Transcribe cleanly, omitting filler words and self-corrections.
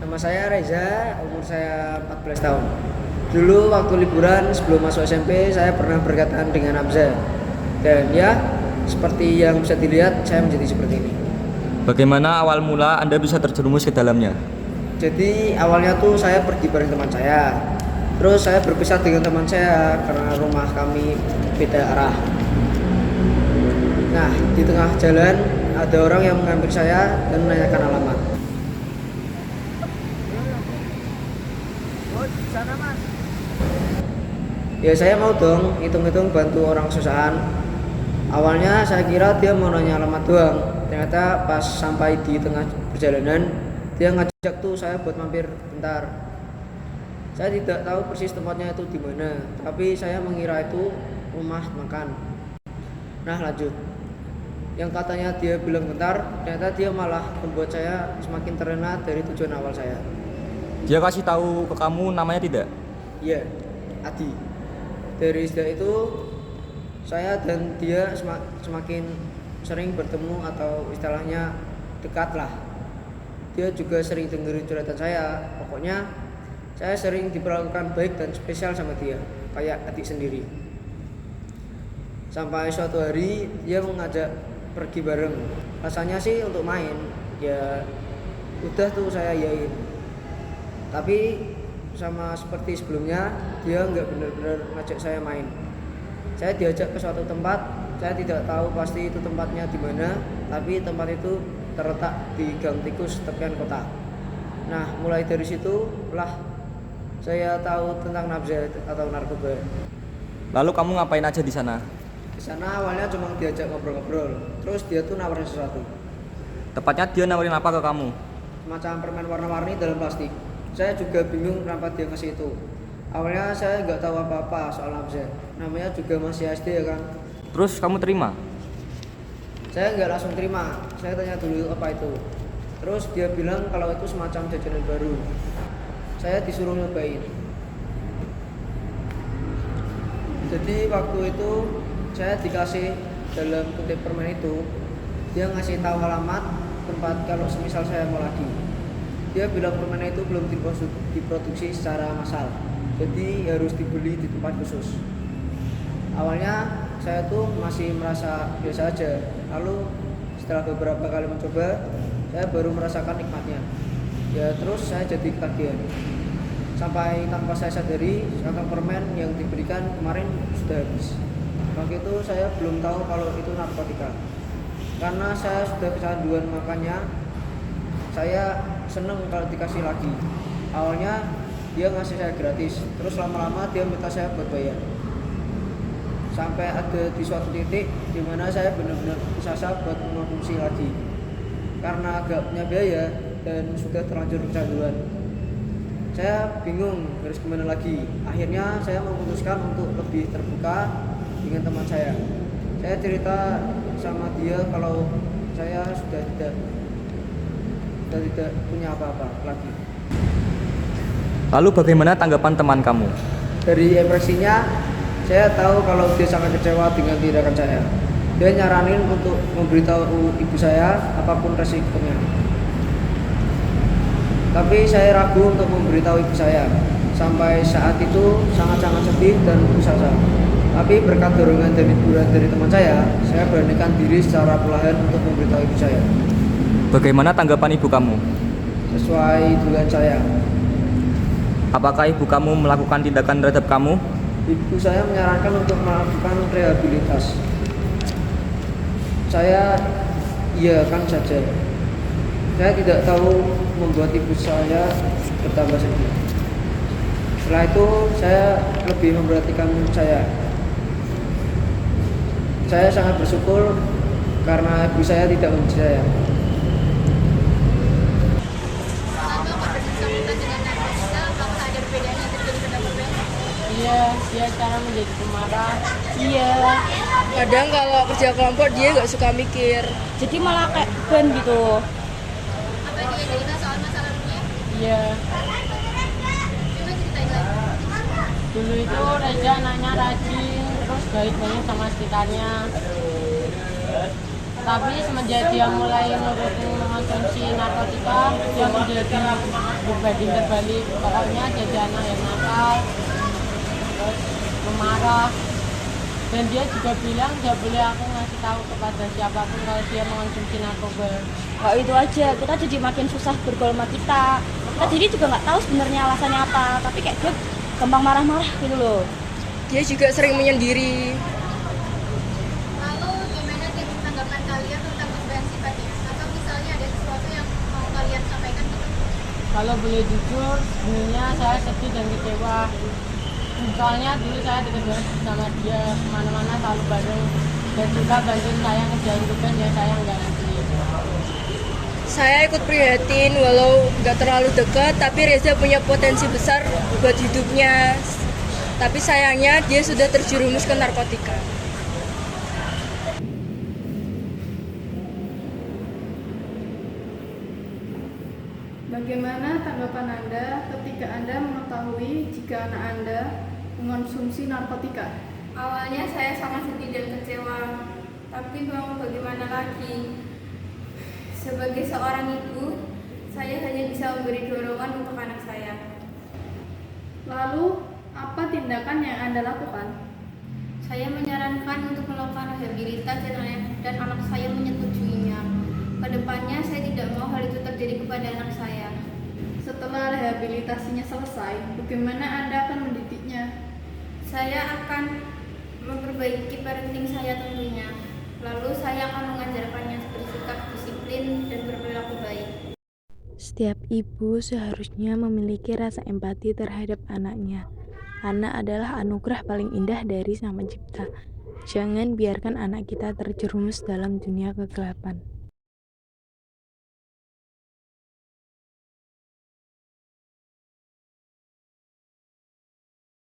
Nama saya Reza, umur saya 14 tahun. Dulu waktu liburan sebelum masuk SMP, saya pernah berkaitan dengan Abza. Dan ya, seperti yang bisa dilihat, saya menjadi seperti ini. Bagaimana awal mula Anda bisa terjerumus ke dalamnya? Jadi awalnya tuh saya pergi bareng teman saya. Terus saya berpisah dengan teman saya karena rumah kami beda arah. Nah, di tengah jalan ada orang yang mengambil saya dan menanyakan alamat. Ya saya mau dong hitung-hitung bantu orang kesusahan. Awalnya saya kira dia mau nanya alamat doang. Ternyata pas sampai di tengah perjalanan, dia ngajak tuh saya buat mampir bentar. Saya tidak tahu persis tempatnya itu di mana, tapi saya mengira itu rumah makan. Nah lanjut. Yang katanya dia bilang bentar, ternyata dia malah membuat saya semakin terlena dari tujuan awal saya. Dia kasih tahu ke kamu namanya tidak? Iya, Adi. Dari sejak itu saya dan dia semakin sering bertemu atau istilahnya dekat lah. Dia juga sering dengerin curhatan saya. Pokoknya saya sering diperlakukan baik dan spesial sama dia, kayak adik sendiri. Sampai suatu hari dia mengajak pergi bareng. Rasanya sih untuk main, ya udah tuh saya yain. Tapi sama seperti sebelumnya, dia nggak benar-benar ngajak saya main. Saya diajak ke suatu tempat, saya tidak tahu pasti itu tempatnya di mana, tapi tempat itu terletak di Gang Tikus, tepian kota. Nah, mulai dari situ lah saya tahu tentang nabza atau narkoba. Lalu kamu ngapain aja di sana? Di sana awalnya cuma diajak ngobrol-ngobrol, terus dia tuh nawarin sesuatu, Tepatnya dia nawarin apa ke kamu? semacam permen warna-warni dalam plastik. Saya juga bingung kenapa dia ngasih itu. Awalnya saya nggak tahu apa-apa soal nabza, namanya juga masih SD ya kan. Terus kamu terima? Saya nggak langsung terima, saya tanya dulu apa itu. Terus dia bilang kalau itu semacam jajanan baru. Saya disuruh nyobain. Jadi waktu itu saya dikasih dalam kutip permen itu, dia ngasih tahu alamat tempat kalau semisal saya mau lagi. Dia bilang permen itu belum diproduksi secara massal, jadi harus dibeli di tempat khusus. Awalnya saya tuh masih merasa biasa aja, lalu setelah beberapa kali mencoba, saya baru merasakan nikmatnya. Ya terus saya jadi ketagihan. Sampai tanpa saya sadari, sekantong permen yang diberikan kemarin sudah habis. Waktu itu saya belum tahu kalau itu narkotika. Karena saya sudah kecanduan makannya, saya seneng kalau dikasih lagi. Awalnya dia ngasih saya gratis, terus lama-lama dia minta saya buat bayar. Sampai ada di suatu titik di mana saya benar-benar berusaha buat mengkonsumsi lagi. Karena agak punya biaya dan sudah terlanjur kecanduan. Saya bingung harus gimana lagi. Akhirnya saya memutuskan untuk lebih terbuka dengan teman saya. Saya cerita sama dia kalau saya sudah tidak punya apa-apa lagi. Lalu bagaimana tanggapan teman kamu? Dari ekspresinya, saya tahu kalau dia sangat kecewa dengan tindakan saya. Dia nyaranin untuk memberitahu ibu saya apapun resikonya. Tapi saya ragu untuk memberitahu ibu saya. Sampai saat itu sangat-sangat sedih dan putus asa. Tapi berkat dorongan dan hiburan dari teman saya beranikan diri secara perlahan untuk memberitahu ibu saya. Bagaimana tanggapan ibu kamu? Sesuai dugaan saya. Apakah ibu kamu melakukan tindakan terhadap kamu? Ibu saya menyarankan untuk melakukan rehabilitas. Saya iyakan saja. Saya tidak tahu membuat ibu saya bertambah sedih. Setelah itu saya lebih memperhatikan saya. Saya sangat bersyukur karena ibu saya tidak membenci saya. Iya, dia cara menjadi pemarah. Iya, kadang kalau kerja kelompok dia nggak suka mikir. Jadi malah kayak ban gitu. Apa dia cerita soal masa lalunya? Iya. Coba ceritain lagi. Dulu itu Reza anaknya rajin, terus baik banget sama sekitarnya. Tapi semenjak dia mulai nurutin mengonsumsi narkotika, dia menjadi berbanding terbalik. Pokoknya jadi anak yang nakal, terus pemarah. Dan dia juga bilang gak boleh aku ngasih tahu kepada siapapun kalau dia mengonsumsi narkoba. Oh itu aja, kita jadi makin susah bergaul sama kita. Kita jadi juga nggak tahu sebenarnya alasannya apa, tapi kayak dia gampang marah-marah gitu loh. Dia juga sering menyendiri. Lalu gimana sih tanggapan kalian tentang perubahan sifatnya? Atau misalnya ada sesuatu yang mau kalian sampaikan gitu? Kalau boleh jujur, sebenarnya saya sedih dan kecewa. Soalnya dulu saya dekat banget sama dia, kemana-mana selalu bareng. Dan juga bantuin saya ngerjain tugas yang saya nggak ngerti. Saya ikut prihatin walau nggak terlalu dekat, tapi Reza punya potensi besar buat hidupnya. Tapi sayangnya dia sudah terjerumus ke narkotika. Bagaimana tanggapan Anda ketika Anda mengetahui jika anak Anda mengonsumsi narkotika? Awalnya saya sangat sedih dan kecewa, tapi mau bagaimana lagi? Sebagai seorang ibu, saya hanya bisa memberi dorongan untuk anak saya. Lalu, apa tindakan yang Anda lakukan? Saya menyarankan untuk melakukan rehabilitasi dan anak saya menyetujuinya. Kedepannya saya tidak mau hal itu terjadi kepada anak saya. Setelah rehabilitasinya selesai, bagaimana Anda akan mendidiknya? Saya akan memperbaiki parenting saya tentunya. Lalu saya akan mengajarkannya bersikap disiplin dan berperilaku baik. Setiap ibu seharusnya memiliki rasa empati terhadap anaknya. Anak adalah anugerah paling indah dari Sang Pencipta. Jangan biarkan anak kita terjerumus dalam dunia kegelapan.